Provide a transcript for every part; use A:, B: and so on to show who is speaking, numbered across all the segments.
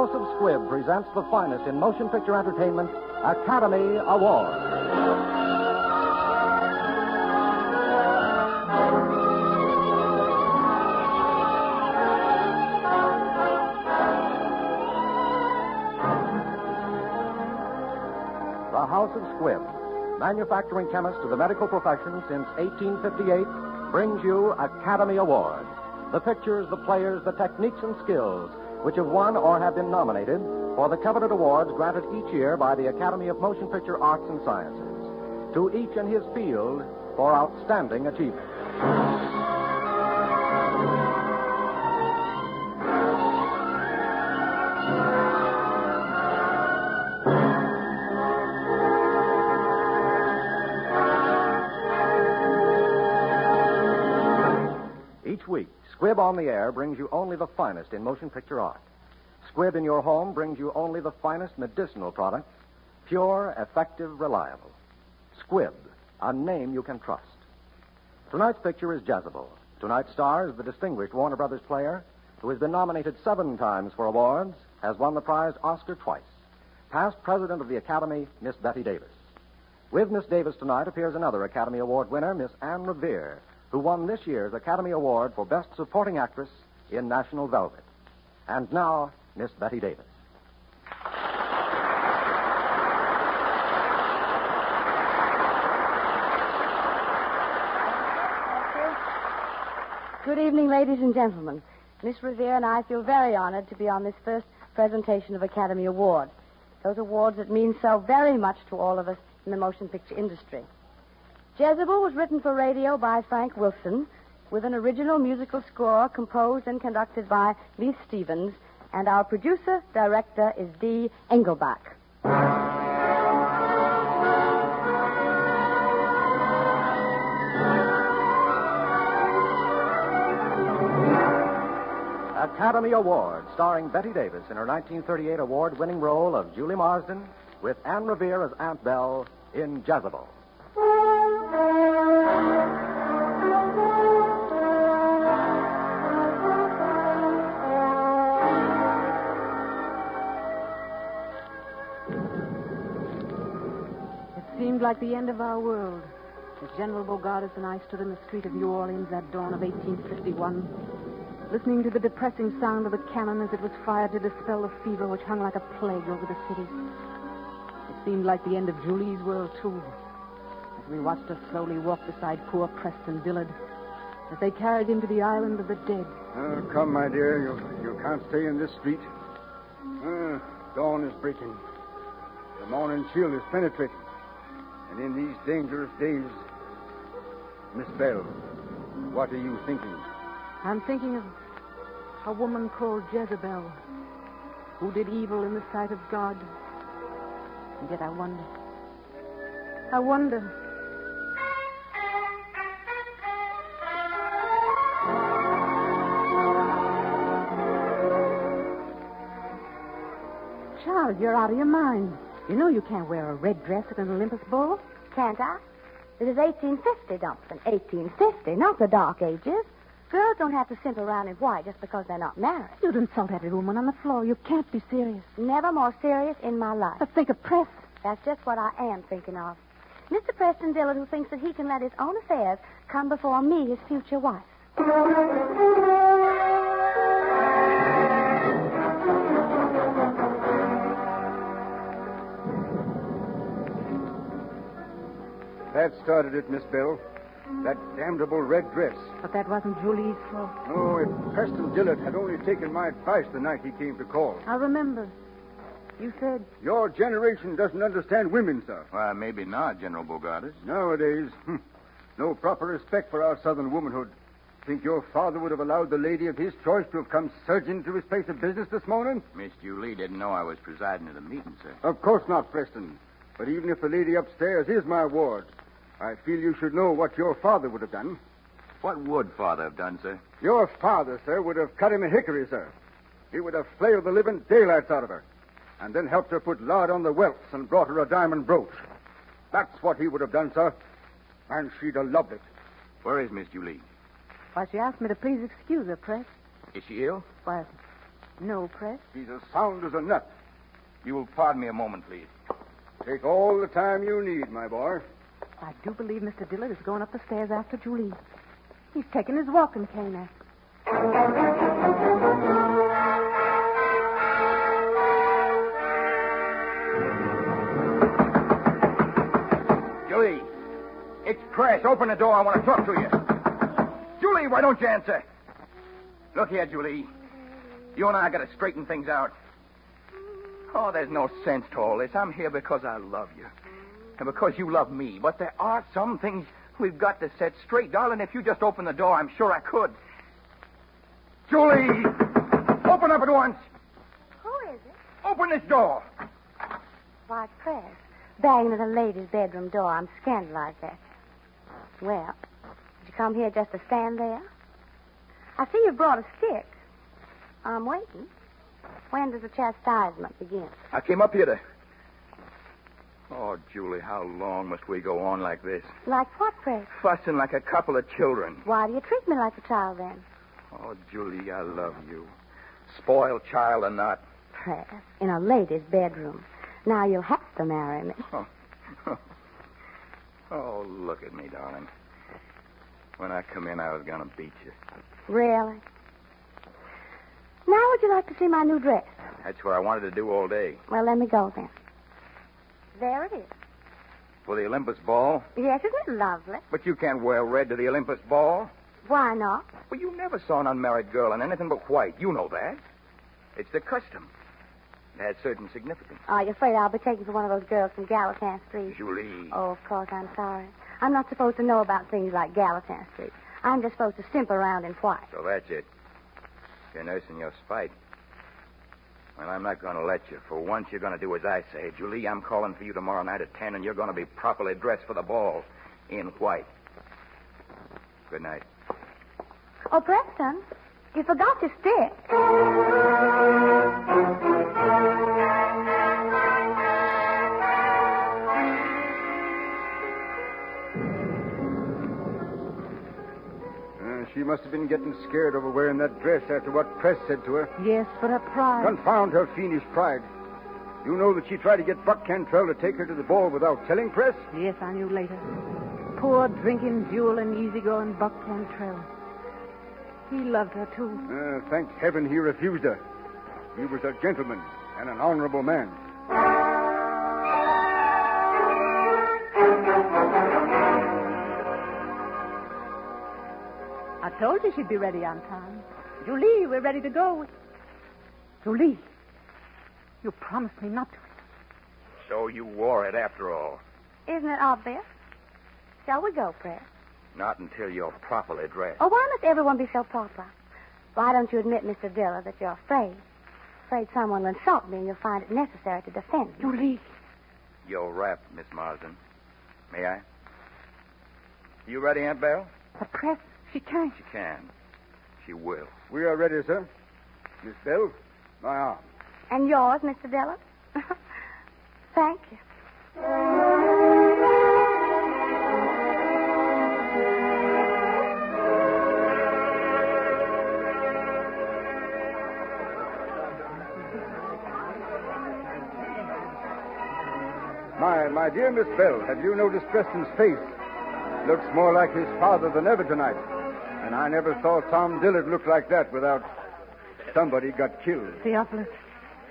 A: House of Squibb presents the finest in motion picture entertainment, Academy Award. The House of Squibb, manufacturing chemist to the medical profession since 1858, brings you Academy Award. The pictures, the players, the techniques and skills which have won or have been nominated for the coveted awards granted each year by the Academy of Motion Picture Arts and Sciences. To each in his field for outstanding achievement. Each week, Squibb on the Air brings you only the finest in motion picture art. Squibb in your home brings you only the finest medicinal products, pure, effective, reliable. Squibb, a name you can trust. Tonight's picture is Jezebel. Tonight's star is the distinguished Warner Brothers player who has been nominated 7 times for awards, has won the prize Oscar twice. Past president of the Academy, Miss Betty Davis. With Miss Davis tonight appears another Academy Award winner, Miss Anne Revere, who won this year's Academy Award for Best Supporting Actress in National Velvet. And now, Miss Betty Davis.
B: Good evening, ladies and gentlemen. Miss Revere and I feel very honored to be on this first presentation of Academy Awards. Those awards that mean so very much to all of us in the motion picture industry. Jezebel was written for radio by Frank Wilson, with an original musical score composed and conducted by Lee Stevens, and our producer-director is Dee Engelbach.
A: Academy Award, starring Betty Davis in her 1938 award-winning role of Julie Marsden, with Anne Revere as Aunt Belle in Jezebel.
C: It seemed like the end of our world as General Bogardus and I stood in the street of New Orleans that dawn of 1851, listening to the depressing sound of the cannon as it was fired to dispel the fever which hung like a plague over the city. It seemed like the end of Julie's world, too, as we watched her slowly walk beside poor Preston Dillard as they carried him to the island of the dead.
D: Come, my dear. You can't stay in this street. Dawn is breaking. The morning chill is penetrating. And in these dangerous days, Miss Belle, what are you thinking?
C: I'm thinking of a woman called Jezebel, who did evil in the sight of God. And yet I wonder. Charles, you're out of your mind. You know you can't wear a red dress at an Olympus ball.
B: Can't I? This is 1850, Dumpton. 1850, not the Dark Ages. Girls don't have to simp around in white just because they're not married.
C: You'd insult every woman on the floor. You can't be serious.
B: Never more serious in my life.
C: But think of Preston.
B: That's just what I am thinking of. Mr. Preston Dillard, who thinks that he can let his own affairs come before me, his future wife.
D: That started it, Miss Belle. That damnable red dress.
C: But that wasn't Julie's fault.
D: Oh, if Preston Dillard had only taken my advice the night he came to call.
C: I remember. You said...
D: Your generation doesn't understand women, sir.
E: Well, maybe not, General Bogardus.
D: Nowadays, no proper respect for our southern womanhood. Think your father would have allowed the lady of his choice to have come surging to his place of business this morning?
E: Miss Julie didn't know I was presiding at a meeting, sir.
D: Of course not, Preston. But even if the lady upstairs is my ward, I feel you should know what your father would have done.
E: What would Father have done, sir?
D: Your father, sir, would have cut him a hickory, sir. He would have flailed the living daylights out of her, and then helped her put lard on the welts and brought her a diamond brooch. That's what he would have done, sir. And she'd have loved it.
E: Where is Miss Julie?
C: Why, she asked me to please excuse her, Press.
E: Is she ill?
C: Why, No, Press.
D: He's as sound as a nut.
E: You will pardon me a moment, please.
D: Take all the time you need, my boy.
C: I do believe Mr. Dillard is going up the stairs after Julie. He's taking his walking cane after.
E: Julie, it's Press. Open the door. I want to talk to you. Julie, why don't you answer? Look here, Julie. You and I got to straighten things out. Oh, there's no sense to all this. I'm here because I love you. And because you love me. But there are some things we've got to set straight. Darling, if you just open the door, I'm sure I could. Julie! Open up at once.
B: Who is it?
E: Open this door.
B: Why, Press. Banging at a lady's bedroom door. I'm scandalized at you. Well, did you come here just to stand there? I see you brought a stick. I'm waiting. When does the chastisement begin?
E: I came up here to... Oh, Julie, how long must we go on like this?
B: Like what, Press?
E: Fussing like a couple of children.
B: Why do you treat me like a child, then?
E: Oh, Julie, I love you. Spoiled child or not.
B: Press, in a lady's bedroom. Now you'll have to marry me.
E: Oh, look at me, darling. When I come in, I was going to beat you.
B: Really? Now would you like to see my new dress?
E: That's what I wanted to do all day.
B: Well, let me go then. There it is.
E: For the Olympus ball?
B: Yes, isn't it lovely?
E: But you can't wear red to the Olympus ball.
B: Why not?
E: Well, you never saw an unmarried girl in anything but white. You know that. It's the custom. It has certain significance.
B: Are you afraid I'll be taken for one of those girls from Gallatin Street?
E: Julie.
B: Oh, of course, I'm sorry. I'm not supposed to know about things like Gallatin Street. I'm just supposed to simp around in white.
E: So that's it. You're nursing your spite. Well, I'm not going to let you. For once, you're going to do as I say. Julie, I'm calling for you tomorrow night at 10, and you're going to be properly dressed for the ball in white. Good night.
B: Oh, Preston, you forgot your stick.
D: She must have been getting scared over wearing that dress after what Press said to her.
C: Yes, but her pride.
D: Confound her fiendish pride. You know that she tried to get Buck Cantrell to take her to the ball without telling Press?
C: Yes, I knew later. Poor drinking, dueling, easygoing Buck Cantrell. He loved her, too.
D: Thank heaven he refused her. He was a gentleman and an honorable man.
C: I told you she'd be ready on time. Julie, we're ready to go. Julie, you promised me not to.
E: So you wore it after all.
B: Isn't it obvious? Shall we go, Press?
E: Not until you're properly dressed.
B: Oh, why must everyone be so proper? Why don't you admit, Mr. Dillard, that you're afraid? Afraid someone will insult me and you'll find it necessary to defend me.
C: Julie.
E: You're wrapped, Miss Marsden. May I? You ready, Aunt Belle?
C: The Press, she can't.
E: She can. She will.
D: We are ready, sir. Miss Bell, my arm.
B: And yours, Mr. Dillard? Thank you.
D: My dear Miss Bell, have you noticed Preston's face? Looks more like his father than ever tonight. And I never saw Tom Dillard look like that without somebody got killed.
C: Theophilus,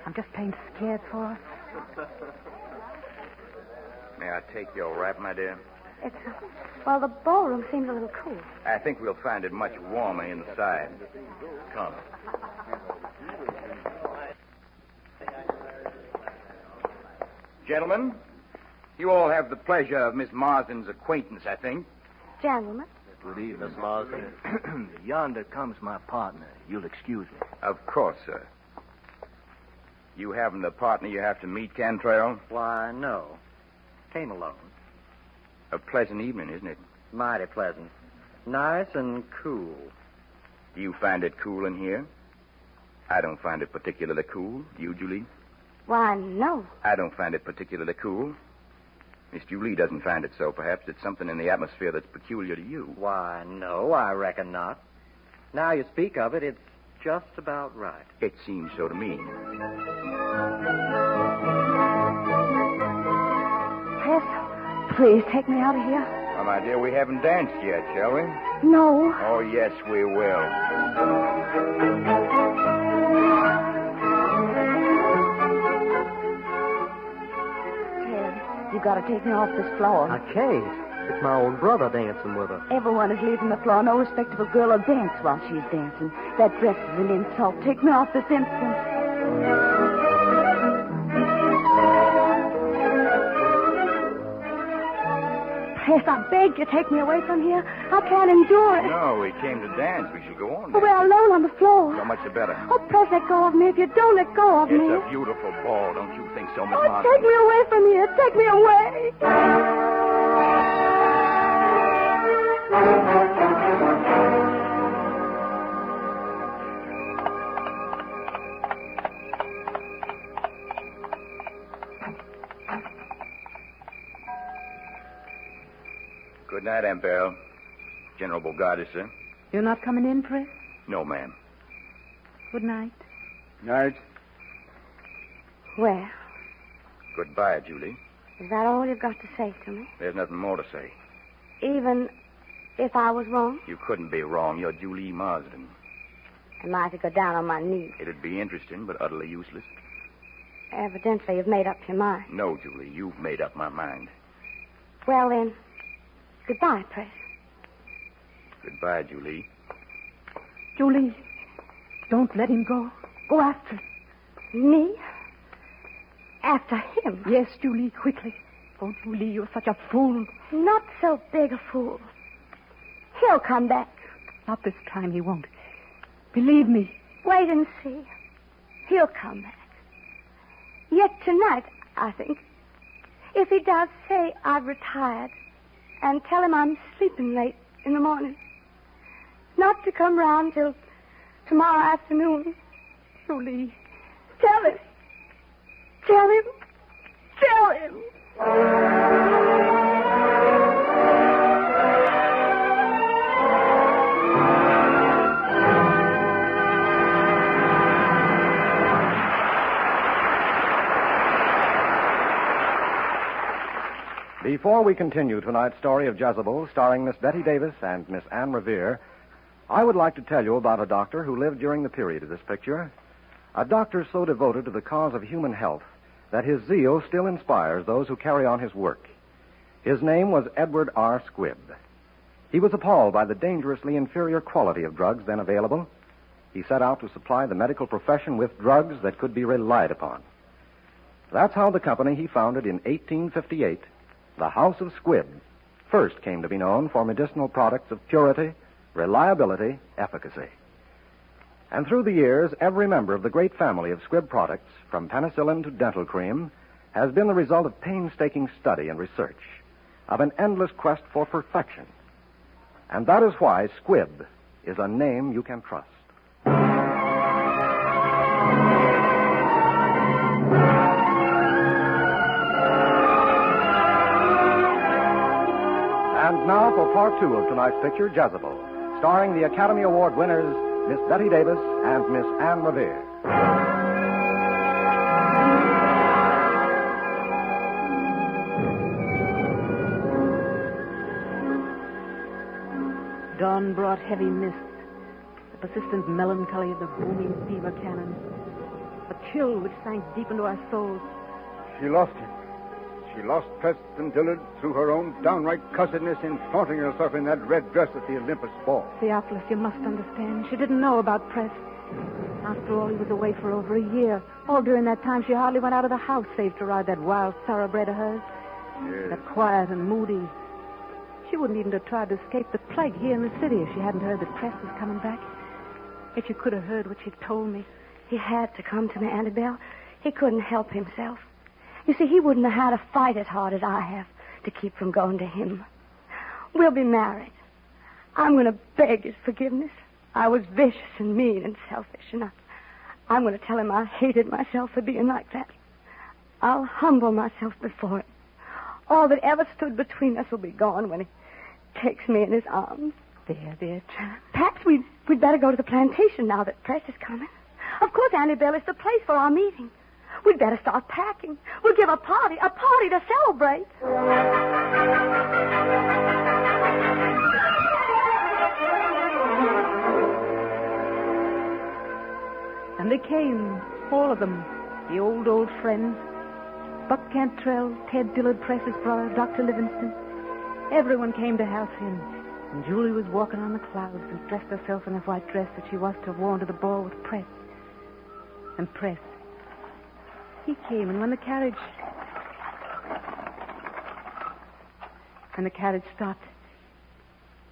C: I'm just plain scared for us.
E: May I take your wrap, my dear?
B: It's, well, the ballroom seems a little cool.
E: I think we'll find it much warmer inside. Come. Gentlemen, you all have the pleasure of Miss Marsden's acquaintance, I think.
B: Gentlemen.
F: Good evening, Miss Marsden. Yonder comes my partner. You'll excuse me.
E: Of course, sir. You haven't a partner you have to meet, Cantrell?
A: Why, no. Came alone.
E: A pleasant evening, isn't it?
A: Mighty pleasant. Nice and cool.
E: Do you find it cool in here? I don't find it particularly cool. You, Julie?
B: Why, no.
E: I don't find it particularly cool. Miss Julie doesn't find it so. Perhaps it's something in the atmosphere that's peculiar to you.
A: Why, no, I reckon not. Now you speak of it, it's
G: just about right.
E: It seems so to me.
B: Press, please take me out of here.
D: Well, my dear, we haven't danced yet, shall we?
B: No.
D: Oh, yes, we will.
B: Ted, you got to take me off this floor.
G: I can't. It's my own brother dancing with her.
B: Everyone is leaving the floor. No respectable girl will dance while she's dancing. That dress is an insult. Take me off this instant. Press, I beg you, take me away from here. I can't endure it.
E: No, we came to dance. We shall go on.
B: Oh, we're alone on the floor.
E: So much the better.
B: Oh, Press, let go of me. If you don't let go of me.
E: It's a beautiful ball, don't you think so, Miss
B: Oh,
E: Martin?
B: take me away from here. Take me away.
E: Good night, Aunt Beryl. General Bogardus, sir.
C: You're not coming in, Press?
E: No, ma'am.
C: Good night.
D: Night.
B: Well,
E: Goodbye, Julie.
B: is that all you've got to say to me?
E: There's nothing more to say.
B: Even if I was wrong?
E: You couldn't be wrong. You're Julie Marsden.
B: Am I to go down on my knees?
E: It'd be interesting, but utterly useless.
B: Evidently, you've made up your mind.
E: No, Julie, you've made up my mind.
B: Well, then, goodbye, Press.
E: Goodbye, Julie.
C: Julie, don't let him go. Go after him.
B: Me? After him?
C: Yes, Julie, quickly. Oh, Julie, you're such a fool.
B: Not so big a fool. He'll come back.
C: Not this time, he won't. Believe me.
B: Wait and see. He'll come back. Yet tonight, I think. If he does, say I've retired. And tell him I'm sleeping late in the morning. Not to come round till tomorrow afternoon.
C: Julie.
B: Tell him. Tell him. Tell him.
A: Before we continue tonight's story of Jezebel, starring Miss Betty Davis and Miss Anne Revere, I would like to tell you about a doctor who lived during the period of this picture. A doctor so devoted to the cause of human health that his zeal still inspires those who carry on his work. His name was Edward R. Squibb. He was appalled by the dangerously inferior quality of drugs then available. He set out to supply the medical profession with drugs that could be relied upon. That's how the company he founded in 1858, the House of Squibb, first came to be known for medicinal products of purity, reliability, efficacy. And through the years, every member of the great family of Squibb products, from penicillin to dental cream, has been the result of painstaking study and research, of an endless quest for perfection. And that is why Squibb is a name you can trust. And now for part two of tonight's picture, Jezebel, starring the Academy Award winners, Miss Betty Davis and Miss Anne Revere.
C: Dawn brought heavy mists, the persistent melancholy of the booming fever cannon, a chill which sank deep into our souls.
D: She lost him. She lost Preston Dillard through her own downright cussedness in flaunting herself in that red dress at the Olympus ball.
C: Theophilus, you must understand. She didn't know about Press. After all, he was away for over a year. All during that time, she hardly went out of the house, save to ride that wild thoroughbred of hers.
D: Yes.
C: That quiet and moody. She wouldn't even have tried to escape the plague here in the city if she hadn't heard that Press was coming back. If you could have heard what she'd told me.
B: He had to come to me, Annabelle. He couldn't help himself. You see, he wouldn't have had to fight as hard as I have to keep from going to him. We'll be married. I'm going to beg his forgiveness. I was vicious and mean and selfish, and I'm going to tell him I hated myself for being like that. I'll humble myself before him. All that ever stood between us will be gone when he takes me in his arms.
C: There, child.
B: Perhaps we'd better go to the plantation now that Press is coming. Of course, Annabelle is the place for our meeting. We'd better start packing. We'll give a party to celebrate.
C: And they came, all of them, the old friends. Buck Cantrell, Ted Dillard, Press's brother, Dr. Livingston. Everyone came to Halcyon. And Julie was walking on the clouds and dressed herself in a white dress that she was to have worn to the ball with Press. And Press, he came, and when the carriage stopped,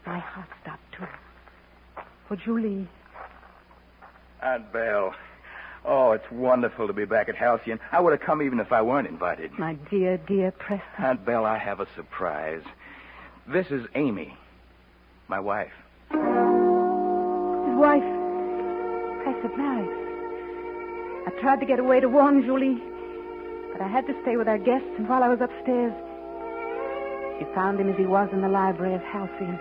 C: my heart stopped too. For Julie.
E: Aunt Belle. Oh, it's wonderful to be back at Halcyon. I would have come even if I weren't invited.
C: My dear, dear Preston.
E: Aunt Belle, I have a surprise. This is Amy, my wife.
C: His wife. Press had married. I tried to get away to warn Julie, but I had to stay with our guests, and while I was upstairs, she found him as he was in the library of Halcyon.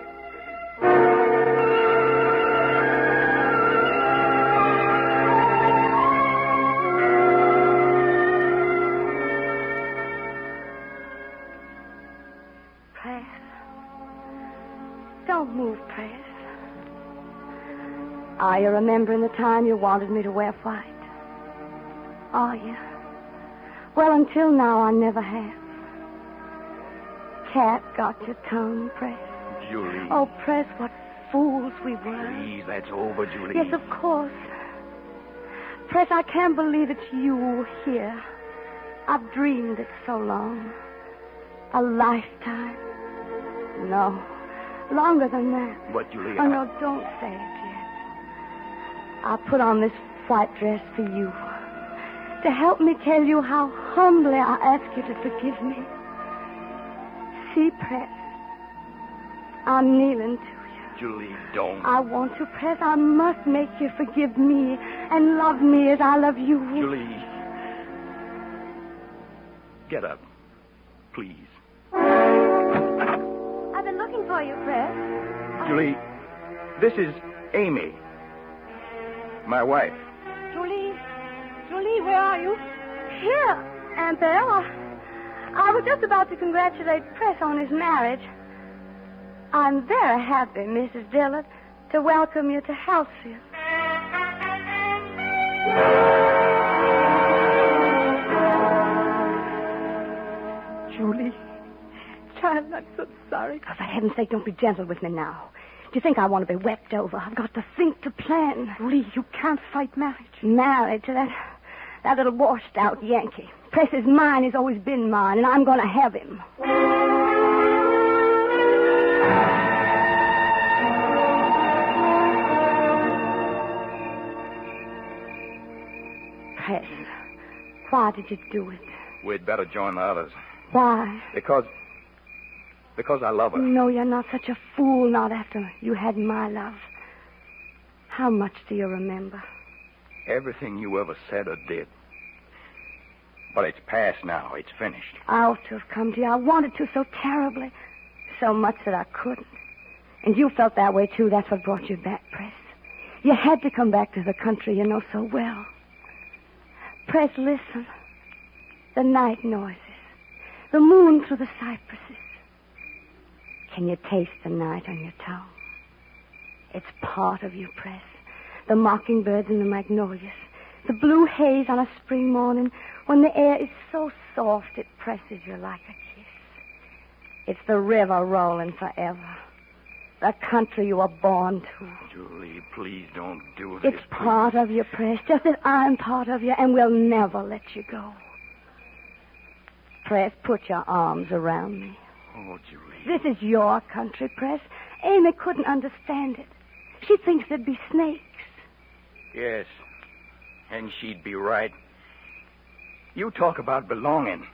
B: Press. Don't move, Press. Are you remembering the time you wanted me to wear white? Are you? Well, until now, I never have. Cat got your tongue, Press.
E: Julie.
B: Oh, Press, what fools we were.
E: Please, that's over, Julie.
B: Yes, of course. Press, I can't believe it's you here. I've dreamed it so long. A lifetime. No, longer than that.
E: But, Julie,
B: Oh, no, don't say it yet. I'll put on this white dress for you. To help me tell you how humbly I ask you to forgive me. See, Press, I'm kneeling to you.
E: Julie, don't.
B: I want to, Press. I must make you forgive me and love me as I love you.
E: Julie. Get up, please.
B: I've been looking for you, Press.
E: Julie, this is Amy, my wife.
B: Julie, where are you? Here, Aunt Belle. I was just about to congratulate Press on his marriage. I'm very happy, Mrs. Dillard, to welcome you to Halcyon.
C: Julie. Child, I'm so sorry.
B: For heaven's sake, don't be gentle with me now. Do you think I want to be wept over? I've got to think, to plan.
C: Julie, you can't fight marriage.
B: Married to that little washed-out Yankee. Press is mine. He's always been mine, and I'm going to have him. Press, why did you do it?
E: We'd better join the others.
B: Why?
E: Because I love her.
B: No, you're not such a fool, not after you had my love. How much do you remember?
E: Everything you ever said or did. But it's past now. It's finished.
B: I ought to have come to you. I wanted to so terribly. So much that I couldn't. And you felt that way, too. That's what brought you back, Press. You had to come back to the country you know so well. Press, listen. The night noises. The moon through the cypresses. Can you taste the night on your tongue? It's part of you, Press. The mockingbirds and the magnolias. The blue haze on a spring morning when the air is so soft it presses you like a kiss. It's the river rolling forever. The country you were born to.
E: Julie, please don't do this.
B: It's part of you, Press, just as I'm part of you, and we'll never let you go. Press, put your arms around me.
E: Oh, Julie.
B: This is your country, Press. Amy couldn't understand it. She thinks there'd be snakes.
E: Yes, and she'd be right. You talk about belonging.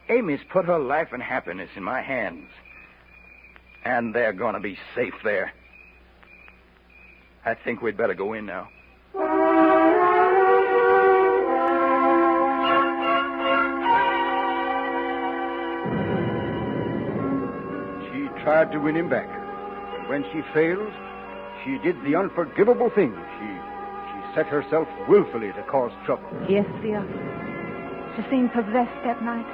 E: Amy's put her life and happiness in my hands. And they're going to be safe there. I think we'd better go in now.
D: She tried to win him back. when she failed, she did the unforgivable thing. She set herself willfully to cause trouble.
C: Yes, dear. She seemed possessed that night.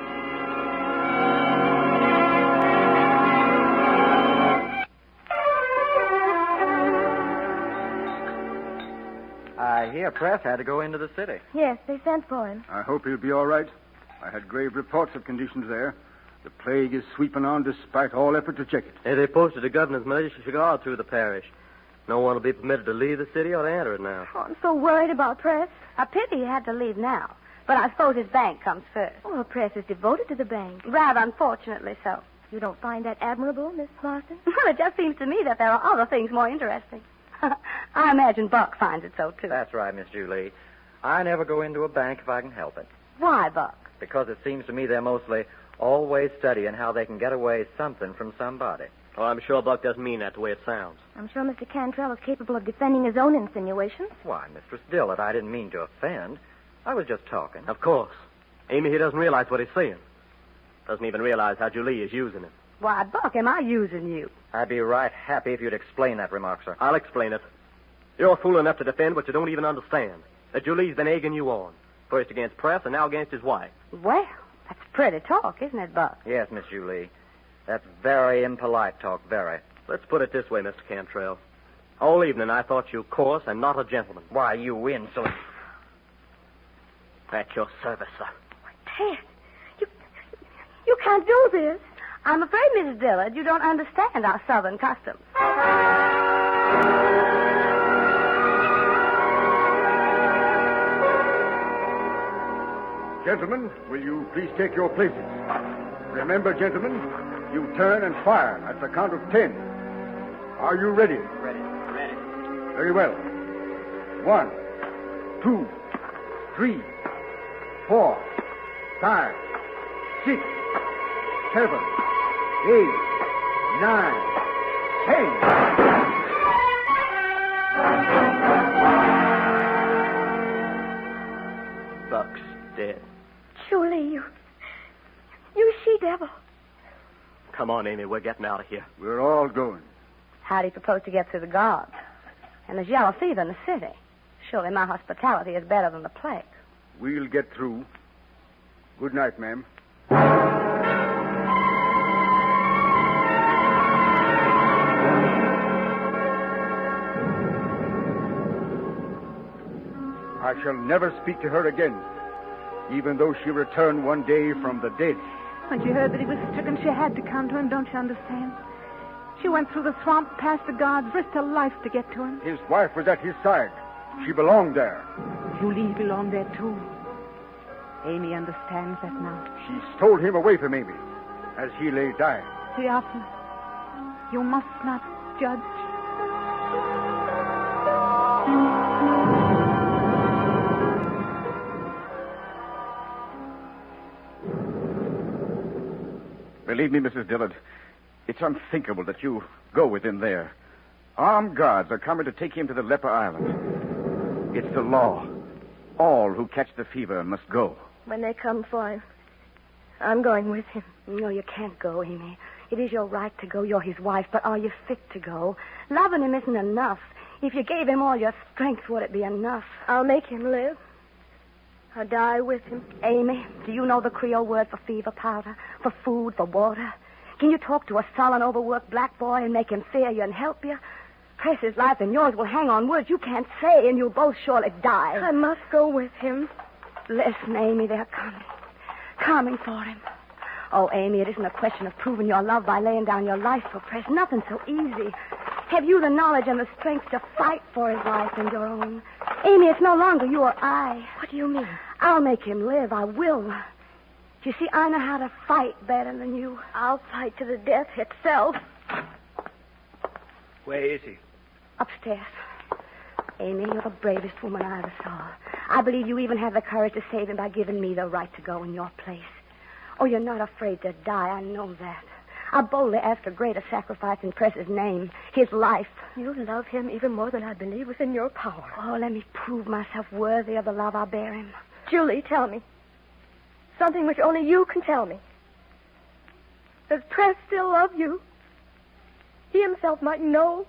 H: I hear Press had to go into the city.
B: Yes, they sent for him.
D: I hope he'll be all right. I had grave reports of conditions there. The plague is sweeping on despite all effort to check it.
G: Hey, they posted a governor's militia guard through the parish. No one will be permitted to leave the city or to enter it now.
B: Oh, I'm so worried about Press. A pity he had to leave now. But I suppose his bank comes first.
I: Oh, Press is devoted to the bank.
B: Rather unfortunately so.
I: You don't find that admirable, Miss Marston?
B: Well, it just seems to me that there are other things more interesting. I imagine Buck finds it so, too.
H: That's right, Miss Julie. I never go into a bank if I can help it.
B: Why, Buck?
H: Because it seems to me they're mostly always studying how they can get away something from somebody.
G: Oh, I'm sure Buck doesn't mean that the way it sounds.
I: I'm sure Mr. Cantrell is capable of defending his own insinuations.
H: Why, Mistress Dillard, I didn't mean to offend. I was just talking.
G: Of course. Amy, he doesn't realize what he's saying. Doesn't even realize how Julie is using him.
B: Why, Buck, am I using you?
H: I'd be right happy if you'd explain that remark, sir.
G: I'll explain it. You're fool enough to defend what you don't even understand. That Julie's been egging you on. First against Press and now against his wife.
B: Well, that's pretty talk, isn't it, Buck?
H: Yes, Miss Julie. That's very impolite talk, very.
G: Let's put it this way, Mr. Cantrell. All evening I thought you coarse and not a gentleman.
H: Why, you insolent...
G: At your service, sir.
B: Ted, you can't do this. I'm afraid, Mrs. Dillard, you don't understand our Southern customs.
D: Gentlemen, will you please take your places? Remember, gentlemen, you turn and fire at the count of 10. Are you ready?
H: Ready.
D: Very well. 1, 2, 3, 4, 5, 6, 7, 8, 9, 10.
G: Buck's dead.
I: Julie, you she-devil.
G: Come on, Amy, we're getting out of here.
D: We're all going.
B: How do you propose to get through the guards? And there's yellow fever in the city. Surely my hospitality is better than the plague.
D: We'll get through. Good night, ma'am. I shall never speak to her again, even though she returned one day from the dead.
C: When she heard that he was stricken, she had to come to him, don't you understand? She went through the swamp, past the guards, risked her life to get to him.
D: His wife was at his side. She belonged there.
C: Julie belonged there, too. Amy understands that now.
D: She stole him away from Amy as he lay dying.
C: Theophilus, you must not judge.
E: Believe me, Mrs. Dillard, it's unthinkable that you go with him there. Armed guards are coming to take him to the Leper Island. It's the law. All who catch the fever must go.
I: When they come for him, I'm going with him.
B: No, you can't go, Amy. It is your right to go. You're his wife, but are you fit to go? Loving him isn't enough. If you gave him all your strength, would it be enough?
I: I'll make him live. I'll die with him.
B: Amy, do you know the Creole word for fever powder, for food, for water? Can you talk to a sullen, overworked black boy and make him fear you and help you? Press his life and yours will hang on words you can't say, and you'll both surely die.
I: I must go with him.
B: Listen, Amy, they're coming. Coming for him. Oh, Amy, it isn't a question of proving your love by laying down your life for Press. Nothing so easy. Have you the knowledge and the strength to fight for his life and your own? Amy, it's no longer you or I.
I: What do you mean?
B: I'll make him live. I will. You see, I know how to fight better than you.
I: I'll fight to the death itself.
G: Where is he?
B: Upstairs. Amy, you're the bravest woman I ever saw. I believe you even have the courage to save him by giving me the right to go in your place. Oh, you're not afraid to die. I know that. I boldly ask a greater sacrifice in Press's name, his life.
I: You love him even more than I believe was in your power.
B: Oh, let me prove myself worthy of the love I bear him.
I: Julie, tell me. Something which only you can tell me. Does Press still love you? He himself might know.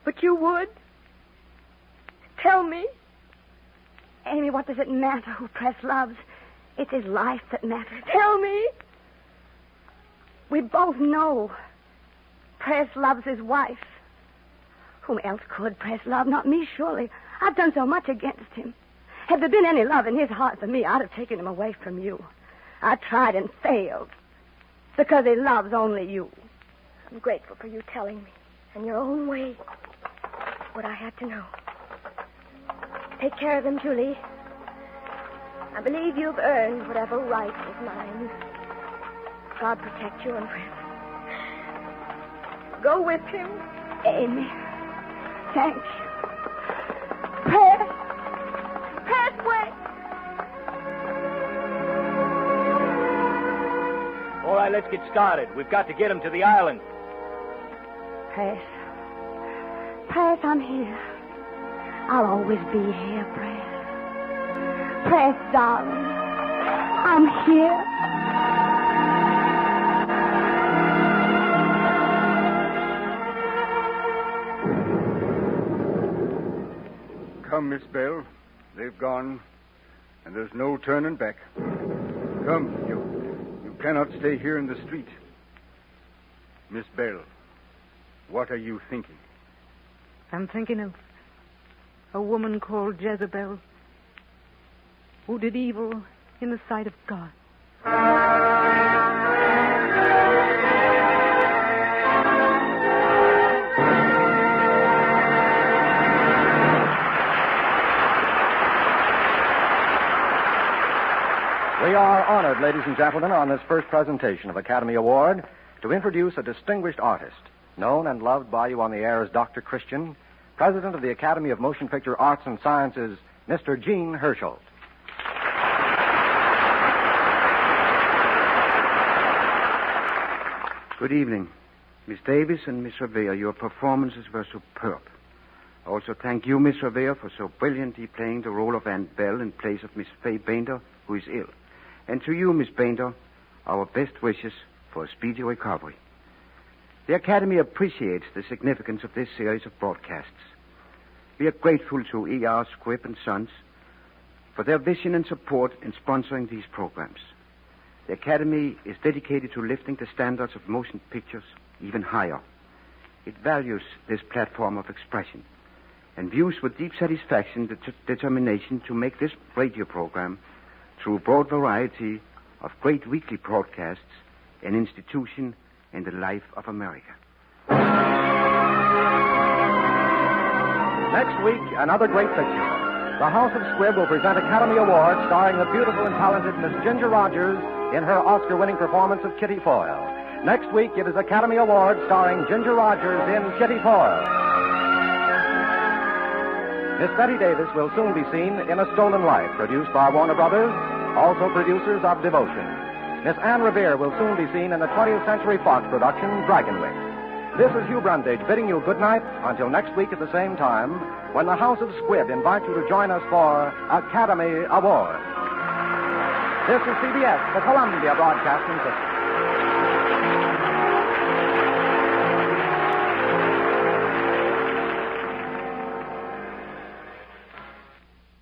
I: But you would. Tell me.
B: Amy, what does it matter who Press loves? It's his life that matters.
I: Tell me.
B: We both know. Press loves his wife. Whom else could Press love? Not me, surely. I've done so much against him. Had there been any love in his heart for me, I'd have taken him away from you. I tried and failed. Because he loves only you.
I: I'm grateful for you telling me, in your own way, what I had to know. Take care of them, Julie. I believe you've earned whatever right is mine. God protect you and Press. Go with him.
B: Amy, thank you. Press! Press, wait!
G: All right, let's get started. We've got to get him to the island.
B: Press. Press, I'm here. I'll always be here, Press. Press, darling. I'm here.
D: Come, Miss Bell. They've gone, and there's no turning back. Come, you cannot stay here in the street. Miss Bell, what are you thinking?
C: I'm thinking of a woman called Jezebel who did evil in the sight of God.
A: We are honored, ladies and gentlemen, on this first presentation of Academy Award to introduce a distinguished artist, known and loved by you on the air as Dr. Christian, President of the Academy of Motion Picture Arts and Sciences, Mr. Gene Herschel.
D: Good evening. Miss Davis and Miss Revere, your performances were superb. I also thank you, Miss Revere, for so brilliantly playing the role of Aunt Bell in place of Miss Fay Bainter, who is ill. And to you, Miss Bainter, our best wishes for a speedy recovery. The Academy appreciates the significance of this series of broadcasts. We are grateful to E.R. Squibb and Sons for their vision and support in sponsoring these programs. The Academy is dedicated to lifting the standards of motion pictures even higher. It values this platform of expression and views with deep satisfaction the determination to make this radio program, through a broad variety of great weekly broadcasts, an institution in the life of America.
A: Next week, another great picture. The House of Squibb will present Academy Award starring the beautiful and talented Miss Ginger Rogers in her Oscar-winning performance of Kitty Foyle. Next week, it is Academy Award starring Ginger Rogers in Kitty Foyle. Miss Betty Davis will soon be seen in A Stolen Life, produced by Warner Brothers, also producers of Devotion. Miss Anne Revere will soon be seen in the 20th Century Fox production, Dragonwing. This is Hugh Brundage bidding you good night until next week at the same time, when the House of Squibb invites you to join us for Academy Award. This is CBS, the Columbia Broadcasting System.